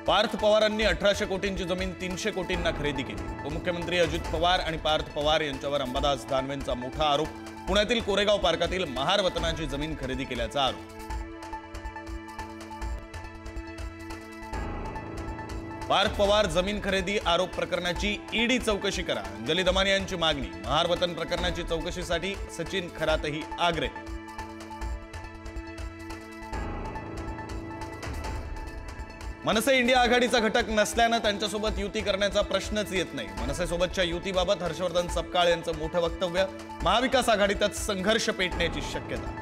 पार्थ पवारांनी 1800 कोटींची जमीन 300 कोटींना खरेदी केली। उपमुख्यमंत्री अजित पवार आणि पार्थ पवार यांच्यावर अंबादास दानवेंचा मोठा आरोप। पुण्यातील कोरेगाव पार्कातील महार वतनाची जमीन खरेदी केल्याचा आरोप। पार्थ पवार जमीन खरेदी आरोप प्रकरणाची ईडी चौकशी करा, अंजली दमानी यांची मागणी। महार वतन प्रकरणाची चौकशीसाठी सचिन खरातही आग्रही। मनसे इंडिया आघाडीचा घटक नसल्याने त्यांच्यासोबत युती करण्याचा प्रश्नच येत नाही। मनसेसोबतच्या युतीबाबत हर्षवर्धन सपकाळ यांचं मोठं वक्तव्य। महाविकास आघाडीतच संघर्ष पेटण्याची शक्यता।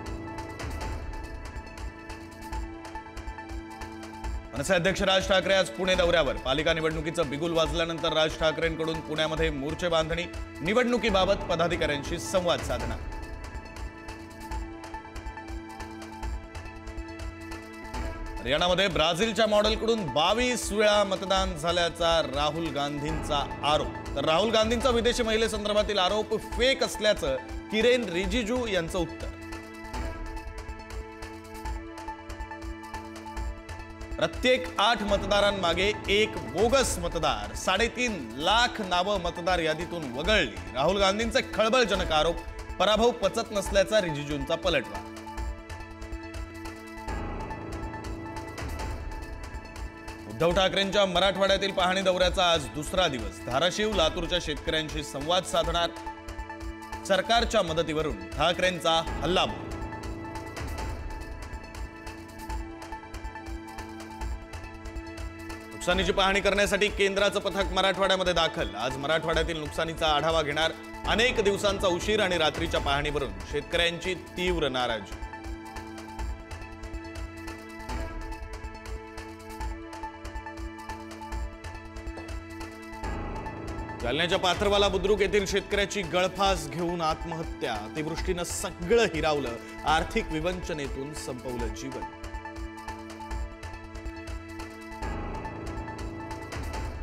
मनसे अध्यक्ष राज ठाकरे आज पुणे दौऱ्यावर। पालिका निवडणुकीचं बिगुल वाजल्यानंतर राज ठाकरेंकडून पुण्यामध्ये मोर्चे बांधणी, निवडणुकीबाबत पदाधिकाऱ्यांशी संवाद साधणार। हरियाणामध्ये ब्राझीलच्या मॉडेलकडून 22 वेळा मतदान झाल्याचा राहुल गांधींचा आरोप। तर राहुल गांधींचा विदेशी महिलेसंदर्भातील आरोप फेक असल्याचं किरेन रिजिजू यांचं उत्तर। प्रत्येक 8 मतदारांमागे एक बोगस मतदार, 3.5 लाख नावं मतदार यादीतून वगळली। राहुल गांधींचे खळबळजनक आरोप, पराभव पचत नसल्याचा रिजिजूंचा पलटवार। उद्धव ठाकरेंच्या मराठवाड्यातील पाहणी दौऱ्याचा आज दुसरा दिवस। धाराशिव, लातूरच्या शेतकऱ्यांशी संवाद साधणार। सरकारच्या मदतीवरून ठाकरेंचा हल्लाबोल। नुकसानीची पाहणी करण्यासाठी केंद्राचं पथक मराठवाड्यामध्ये दाखल। आज मराठवाड्यातील नुकसानीचा आढावा घेणार। अनेक दिवसांचा उशीर आणि रात्रीच्या पाहणीवरून शेतकऱ्यांची तीव्र नाराजी। जालन्याच्या पाथरवाला बुद्रुक येथील शेतकऱ्याची गळफास घेऊन आत्महत्या। अतिवृष्टीनं सगळं हिरावलं, आर्थिक विवंचनेतून संपवलं जीवन।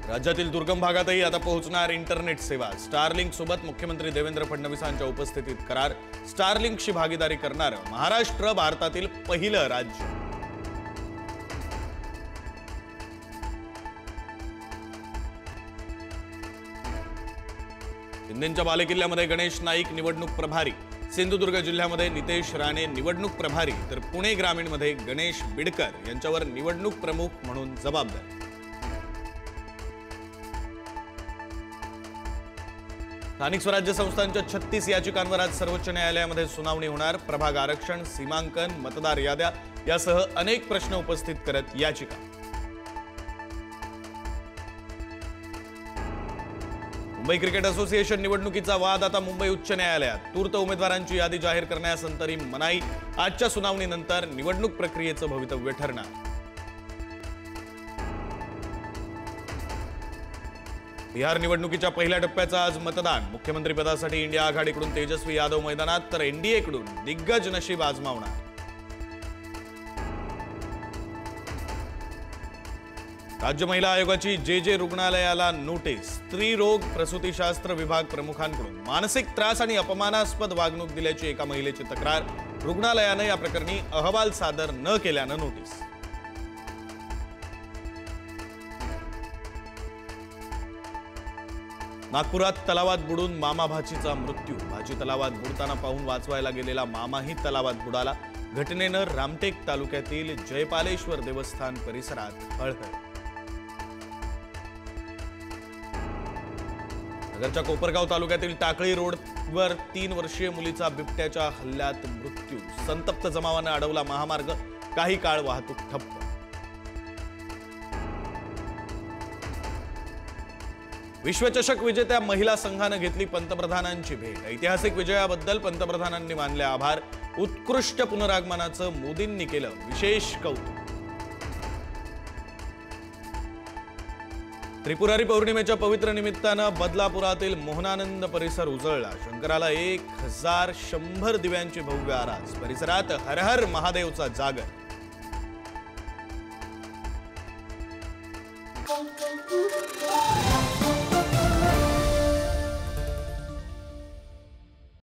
राज्यातील दुर्गम भागातही आता पोहोचणार इंटरनेट सेवा। स्टारलिंक सोबत मुख्यमंत्री देवेंद्र फडणवीसांच्या उपस्थितीत करार। स्टारलिंकशी भागीदारी करणारं महाराष्ट्र भारतातील पहिलं राज्य। शिंदेंच्या बालेकिल्ल्यामध्ये गणेश नाईक निवडणूक प्रभारी। सिंधुदुर्ग जिल्ह्यामध्ये नितेश राणे निवडणूक प्रभारी, तर पुणे ग्रामीणमध्ये गणेश बिडकर यांच्यावर निवडणूक प्रमुख म्हणून जबाबदारी। स्थानिक स्वराज्य संस्थांच्या 36 याचिकांवर आज सर्वोच्च न्यायालयामध्ये सुनावणी होणार। प्रभाग आरक्षण, सीमांकन, मतदार याद्या यासह अनेक प्रश्न उपस्थित करत याचिका। मुंबई क्रिकेट असोसिएशन निवडणुकीचा वाद आता मुंबई उच्च न्यायालयात। तूर्त उमेदवारांची यादी जाहीर करण्यास अंतरिम मनाई। आजच्या सुनावणीनंतर निवडणूक प्रक्रियेचं भवितव्य ठरणार। बिहार निवडणुकीच्या पहिल्या टप्प्याचं आज मतदान। मुख्यमंत्रीपदासाठी इंडिया आघाडीकडून तेजस्वी यादव मैदानात, तर एनडीएकडून दिग्गज नशीब आजमावणार। राज्य महिला आयोगाची जे रुग्णालयाला नोटीस। स्त्री रोग प्रसूतीशास्त्र विभाग प्रमुखांकडून मानसिक त्रास आणि अपमानास्पद वागणूक दिल्याची एका महिलेची तक्रार। रुग्णालयाने या प्रकरणी अहवाल सादर न केल्यानं नोटीस। नागपुरात तलावात बुडून मामा भाचीचा मृत्यू। भाची तलावात बुडताना पाहून वाचवायला गेलेला मामाही तलावात बुडाला। घटनेनं रामटेक तालुक्यातील जयपालेश्वर देवस्थान परिसरात हळहळ। नगरच्या कोपरगाव तालुक्यातील टाकळी रोडवर 3 वर्षीय मुलीचा बिबट्याच्या हल्ल्यात मृत्यू। संतप्त जमावानं अडवला महामार्ग, काही काळ वाहतूक ठप्प। विश्वचषक विजेत्या महिला संघानं घेतली पंतप्रधानांची भेट। ऐतिहासिक विजयाबद्दल पंतप्रधानांनी मानले आभार। उत्कृष्ट पुनरागमनाचं मोदींनी केलं विशेष कौतुक। त्रिपुरारी पौर्णिमेच्या पवित्र निमित्तानं बदलापुरातील मोहनानंद परिसर उजळला। शंकराला 1100 दिव्यांची भव्य आरास। परिसरात हर हर महादेवचा जागर।